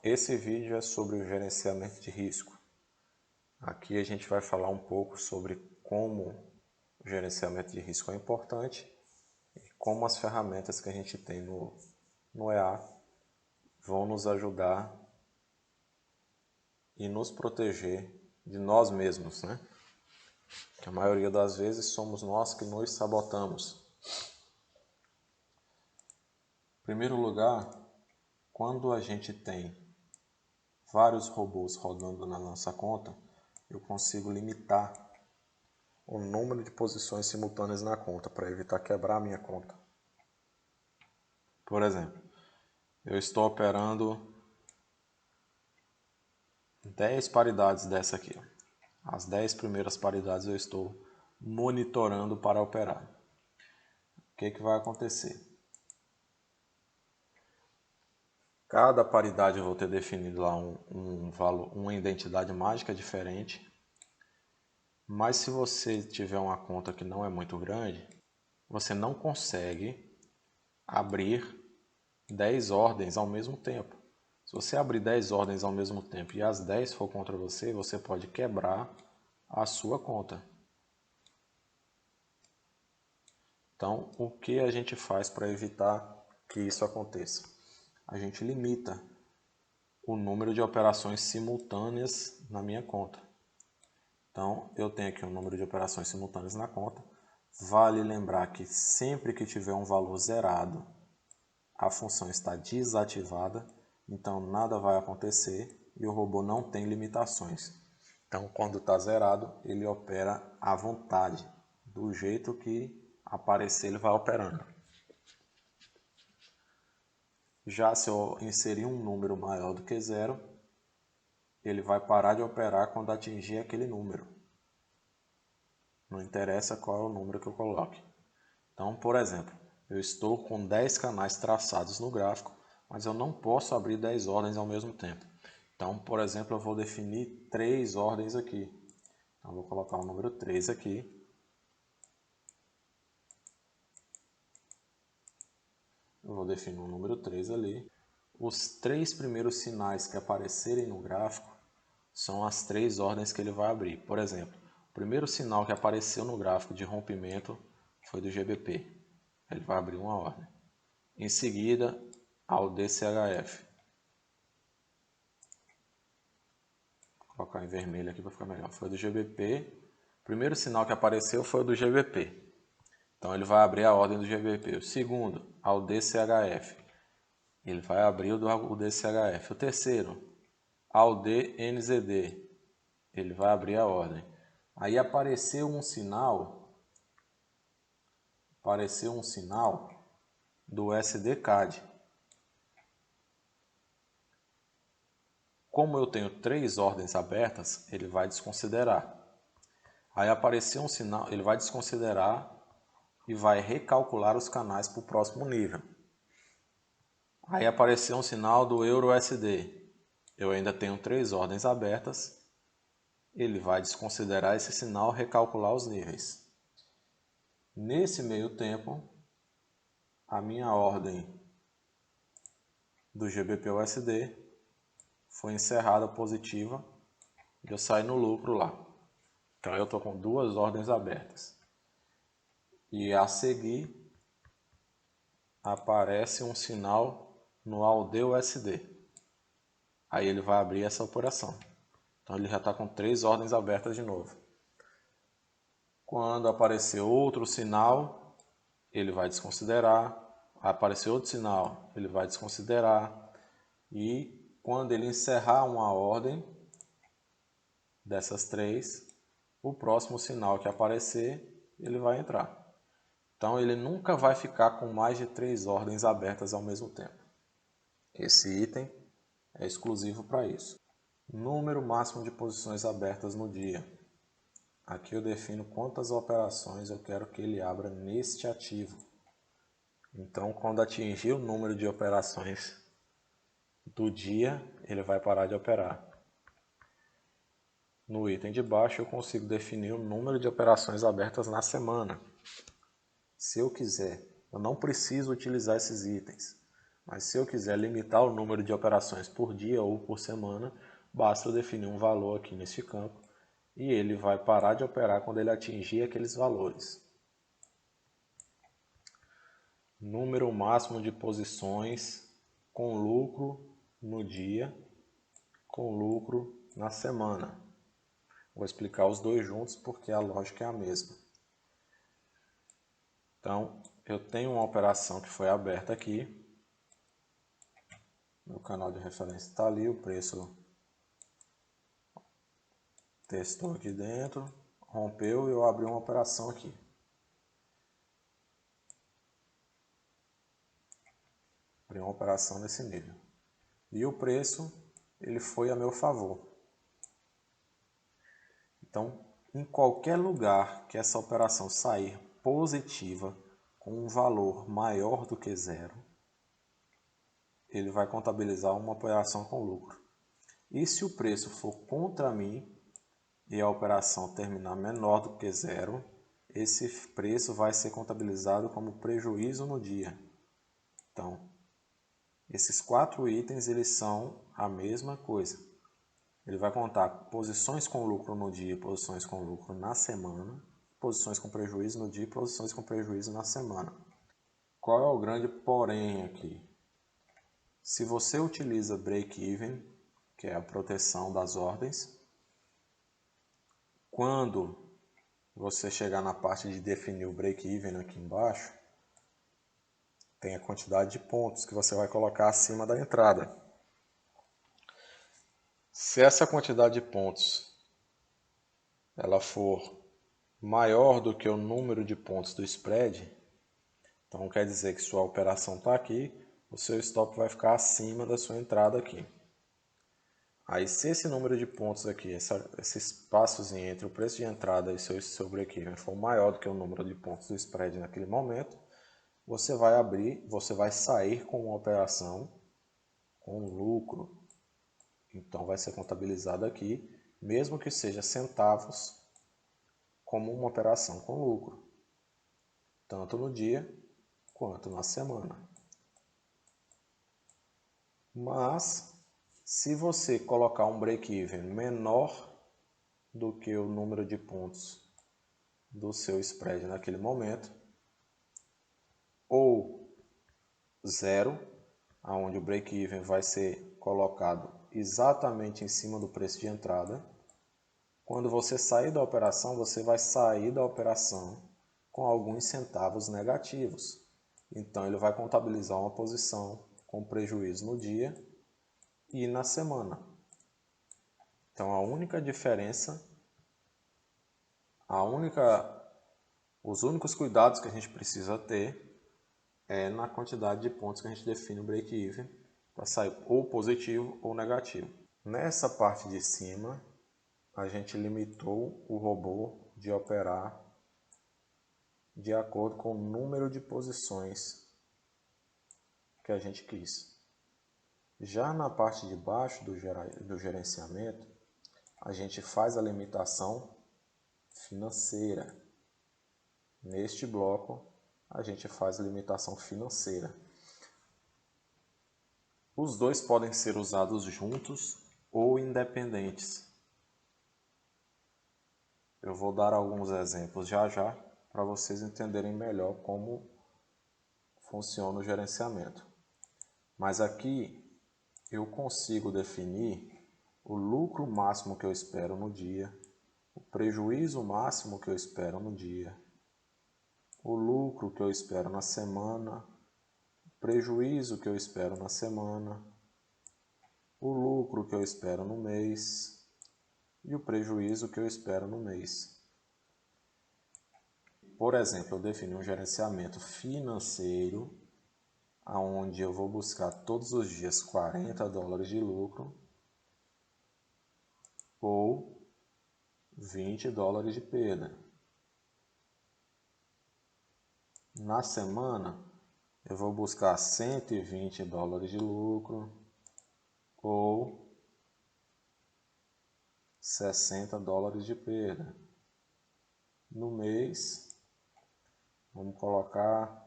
esse vídeo é sobre o gerenciamento de risco. Aqui a gente vai falar um pouco sobre como o gerenciamento de risco é importante e como as ferramentas que a gente tem no EA vão nos ajudar e nos proteger de nós mesmos, né? Que a maioria das vezes somos nós que nos sabotamos. Em primeiro lugar, quando a gente tem vários robôs rodando na nossa conta, eu consigo limitar o número de posições simultâneas na conta para evitar quebrar a minha conta. Por exemplo, eu estou operando 10 paridades dessa aqui. As 10 primeiras paridades eu estou monitorando para operar. O que vai acontecer? Cada paridade eu vou ter definido lá um valor, uma identidade mágica diferente. Mas se você tiver uma conta que não é muito grande, você não consegue abrir 10 ordens ao mesmo tempo. Se você abrir 10 ordens ao mesmo tempo e as 10 for contra você, você pode quebrar a sua conta. Então, o que a gente faz para evitar que isso aconteça? A gente limita o número de operações simultâneas na minha conta. Então, eu tenho aqui um número de operações simultâneas na conta. Vale lembrar que sempre que tiver um valor zerado, a função está desativada, então nada vai acontecer e o robô não tem limitações. Então, quando está zerado, ele opera à vontade, do jeito que aparecer ele vai operando. Já se eu inserir um número maior do que zero, ele vai parar de operar quando atingir aquele número. Não interessa qual é o número que eu coloque. Então, por exemplo, eu estou com 10 canais traçados no gráfico, mas eu não posso abrir 10 ordens ao mesmo tempo. Então, por exemplo, eu vou definir 3 ordens aqui. Então, eu vou colocar o número 3 aqui. Eu vou definir o número 3 ali. Os 3 primeiros sinais que aparecerem no gráfico são as 3 ordens que ele vai abrir. Por exemplo, o primeiro sinal que apareceu no gráfico de rompimento foi do GBP. Ele vai abrir uma ordem. Em seguida, ao DCHF. Vou colocar em vermelho aqui para ficar melhor. Foi do GBP. O primeiro sinal que apareceu foi o do GBP. Então ele vai abrir a ordem do GBP. O segundo, ao DCHF. Ele vai abrir o DCHF. O terceiro, ao DNZD. Ele vai abrir a ordem. Aí apareceu um sinal do SDCAD. Como eu tenho 3 ordens abertas, ele vai desconsiderar. Aí apareceu um sinal, ele vai desconsiderar e vai recalcular os canais para o próximo nível. Aí apareceu um sinal do EURUSD. Eu ainda tenho 3 ordens abertas. Ele vai desconsiderar esse sinal e recalcular os níveis. Nesse meio tempo, a minha ordem do GBP-USD foi encerrada positiva e eu saí no lucro lá. Então eu estou com 2 ordens abertas. E a seguir aparece um sinal no AUD-USD. Aí ele vai abrir essa operação. Então ele já está com 3 ordens abertas de novo. Quando aparecer outro sinal, ele vai desconsiderar. Aparecer outro sinal, ele vai desconsiderar. E quando ele encerrar uma ordem dessas 3, o próximo sinal que aparecer, ele vai entrar. Então ele nunca vai ficar com mais de 3 ordens abertas ao mesmo tempo. Esse item é exclusivo para isso. Número máximo de posições abertas no dia. Aqui eu defino quantas operações eu quero que ele abra neste ativo. Então, quando atingir o número de operações do dia, ele vai parar de operar. No item de baixo, eu consigo definir o número de operações abertas na semana. Se eu quiser, eu não preciso utilizar esses itens. Mas se eu quiser limitar o número de operações por dia ou por semana, basta eu definir um valor aqui neste campo e ele vai parar de operar quando ele atingir aqueles valores. Número máximo de posições com lucro no dia, com lucro na semana. Vou explicar os dois juntos porque a lógica é a mesma. Então, eu tenho uma operação que foi aberta aqui. Meu canal de referência está ali, o preço testou aqui dentro, rompeu e eu abri uma operação aqui. Abri uma operação nesse nível. E o preço, ele foi a meu favor. Então, em qualquer lugar que essa operação sair positiva, com um valor maior do que zero, ele vai contabilizar uma operação com lucro. E se o preço for contra mim e a operação terminar menor do que zero, esse preço vai ser contabilizado como prejuízo no dia. Então, esses 4 itens eles são a mesma coisa. Ele vai contar posições com lucro no dia, posições com lucro na semana, posições com prejuízo no dia e posições com prejuízo na semana. Qual é o grande porém aqui? Se você utiliza break-even, que é a proteção das ordens, quando você chegar na parte de definir o break-even aqui embaixo, tem a quantidade de pontos que você vai colocar acima da entrada. Se essa quantidade de pontos ela for maior do que o número de pontos do spread, então quer dizer que sua operação está aqui, o seu stop vai ficar acima da sua entrada aqui. Aí se esse número de pontos aqui, esse espaçozinho entre o preço de entrada e seu break-even for maior do que o número de pontos do spread naquele momento, você vai abrir, você vai sair com uma operação com lucro. Então vai ser contabilizado aqui, mesmo que seja centavos, como uma operação com lucro, tanto no dia quanto na semana. Mas, se você colocar um break-even menor do que o número de pontos do seu spread naquele momento, ou zero, onde o break-even vai ser colocado exatamente em cima do preço de entrada, quando você sair da operação, você vai sair da operação com alguns centavos negativos. Então, ele vai contabilizar uma posição com prejuízo no dia e na semana. Então, a única diferença, os únicos cuidados que a gente precisa ter é na quantidade de pontos que a gente define o break-even para sair ou positivo ou negativo. Nessa parte de cima, a gente limitou o robô de operar de acordo com o número de posições que a gente quis. Já na parte de baixo do gerenciamento, a gente faz a limitação financeira. Neste bloco, a gente faz a limitação financeira. Os dois podem ser usados juntos ou independentes. Eu vou dar alguns exemplos já para vocês entenderem melhor como funciona o gerenciamento. Mas aqui eu consigo definir o lucro máximo que eu espero no dia, o prejuízo máximo que eu espero no dia, o lucro que eu espero na semana, o prejuízo que eu espero na semana, o lucro que eu espero no mês e o prejuízo que eu espero no mês. Por exemplo, eu defini um gerenciamento financeiro, onde eu vou buscar todos os dias $40 de lucro ou $20 de perda. Na semana, eu vou buscar $120 de lucro ou $60 de perda. No mês, vamos colocar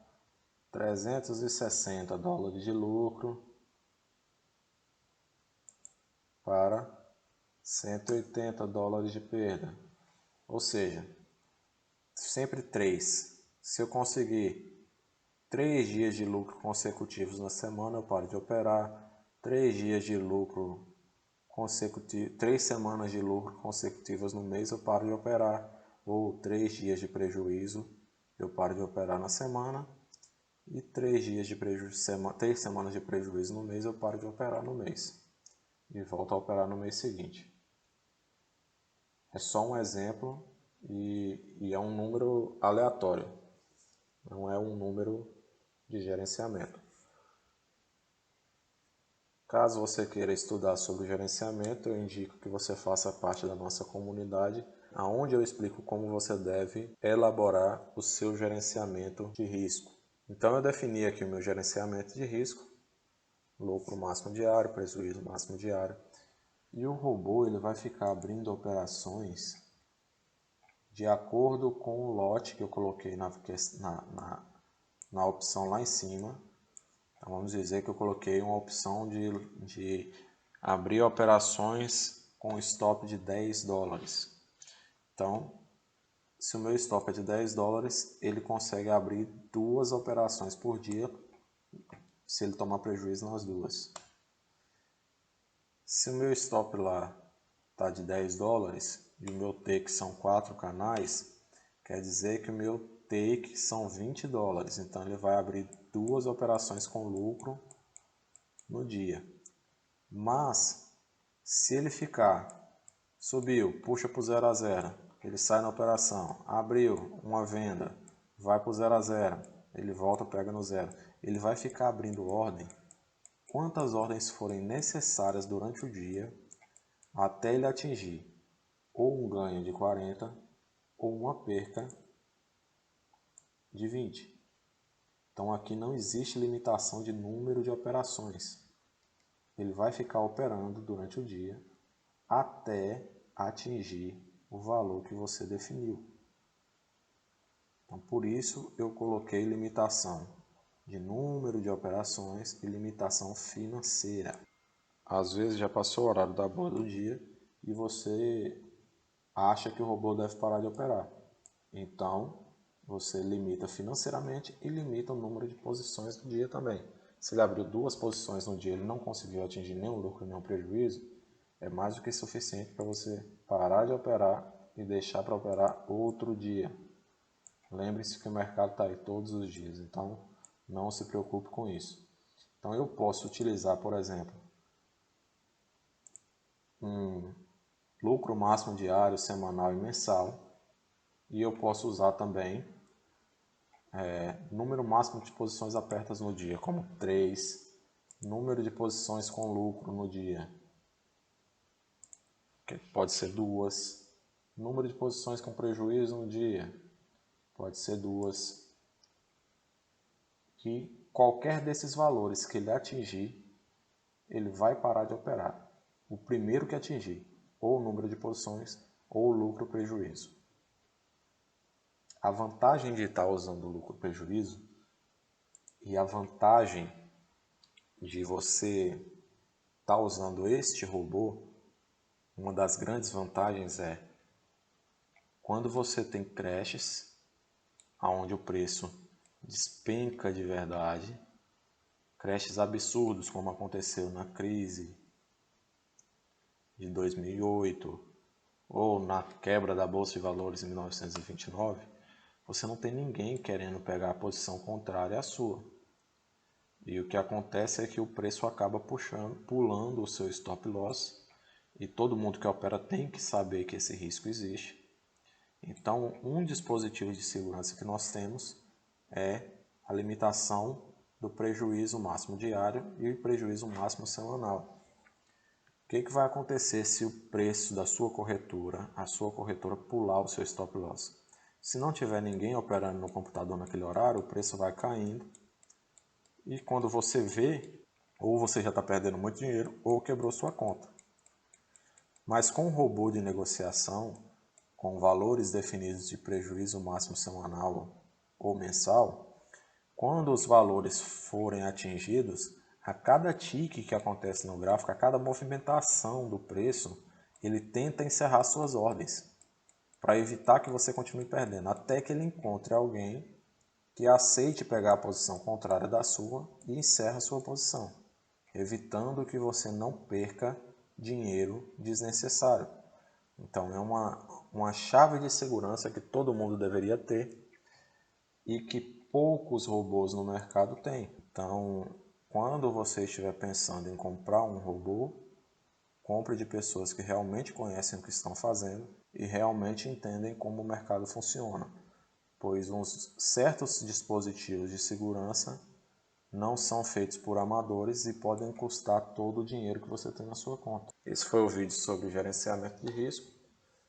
$360 de lucro para $180 de perda. Ou seja, sempre 3. Se eu conseguir 3 dias de lucro consecutivos na semana, eu paro de operar. 3 dias de lucro consecutivos, 3 semanas de lucro consecutivas no mês, eu paro de operar. Ou 3 dias de prejuízo, eu paro de operar na semana. E 3 dias de prejuízo, 3 semanas de prejuízo no mês, eu paro de operar no mês. E volto a operar no mês seguinte. É só um exemplo e é um número aleatório. Não é um número de gerenciamento. Caso você queira estudar sobre gerenciamento, eu indico que você faça parte da nossa comunidade, onde eu explico como você deve elaborar o seu gerenciamento de risco. Então eu defini aqui o meu gerenciamento de risco, lucro máximo diário, prejuízo máximo diário, e o robô ele vai ficar abrindo operações de acordo com o lote que eu coloquei na opção lá em cima. Então, vamos dizer que eu coloquei uma opção de abrir operações com stop de $10. Então, se o meu stop é de $10, ele consegue abrir 2 operações por dia, se ele tomar prejuízo nas 2. Se o meu stop lá está de $10 e o meu take são 4 canais, quer dizer que o meu take são $20. Então ele vai abrir 2 operações com lucro no dia. Mas se ele subiu, puxa para o 0 a 0, ele sai na operação, abriu uma venda, vai para o 0 a 0, ele volta, pega no 0. Ele vai ficar abrindo ordem quantas ordens forem necessárias durante o dia até ele atingir ou um ganho de 40 ou uma perca de 20. Então aqui não existe limitação de número de operações. Ele vai ficar operando durante o dia até atingir o valor que você definiu. Então por isso eu coloquei limitação de número de operações e limitação financeira. Às vezes já passou o horário da boa do dia e você acha que o robô deve parar de operar. Então, você limita financeiramente e limita o número de posições do dia também. Se ele abriu 2 posições no dia e ele não conseguiu atingir nenhum lucro, nenhum prejuízo, é mais do que suficiente para você parar de operar e deixar para operar outro dia. Lembre-se que o mercado está aí todos os dias, então não se preocupe com isso. Então eu posso utilizar, por exemplo, um lucro máximo diário, semanal e mensal, e eu posso usar também número máximo de posições abertas no dia, como 3, número de posições com lucro no dia, que pode ser 2, número de posições com prejuízo no dia, pode ser 2, que qualquer desses valores que ele atingir, ele vai parar de operar. O primeiro que atingir, ou o número de posições, ou o lucro prejuízo. A vantagem de estar usando o lucro prejuízo e a vantagem de você estar usando este robô, uma das grandes vantagens é quando você tem crashes, onde o preço despenca de verdade, crashes absurdos como aconteceu na crise de 2008 ou na quebra da Bolsa de Valores em 1929, você não tem ninguém querendo pegar a posição contrária à sua. E o que acontece é que o preço acaba pulando o seu stop loss, e todo mundo que opera tem que saber que esse risco existe. Então, um dispositivo de segurança que nós temos é a limitação do prejuízo máximo diário e o prejuízo máximo semanal. O que vai acontecer se o preço da sua corretora, a sua corretora pular o seu stop loss? Se não tiver ninguém operando no computador naquele horário, o preço vai caindo e quando você vê, ou você já está perdendo muito dinheiro ou quebrou sua conta. Mas com o robô de negociação, com valores definidos de prejuízo máximo semanal ou mensal, Quando os valores forem atingidos, a cada tique que acontece no gráfico, a cada movimentação do preço, ele tenta encerrar suas ordens, para evitar que você continue perdendo, até que ele encontre alguém que aceite pegar a posição contrária da sua e encerre a sua posição, evitando que você não perca dinheiro desnecessário. Então é uma chave de segurança que todo mundo deveria ter e que poucos robôs no mercado têm. Então, quando você estiver pensando em comprar um robô, compre de pessoas que realmente conhecem o que estão fazendo e realmente entendem como o mercado funciona, pois uns certos dispositivos de segurança não são feitos por amadores e podem custar todo o dinheiro que você tem na sua conta. Esse foi o vídeo sobre gerenciamento de risco.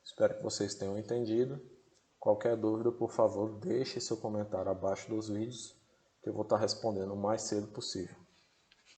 Espero que vocês tenham entendido. Qualquer dúvida, por favor, deixe seu comentário abaixo dos vídeos, que eu vou estar respondendo o mais cedo possível.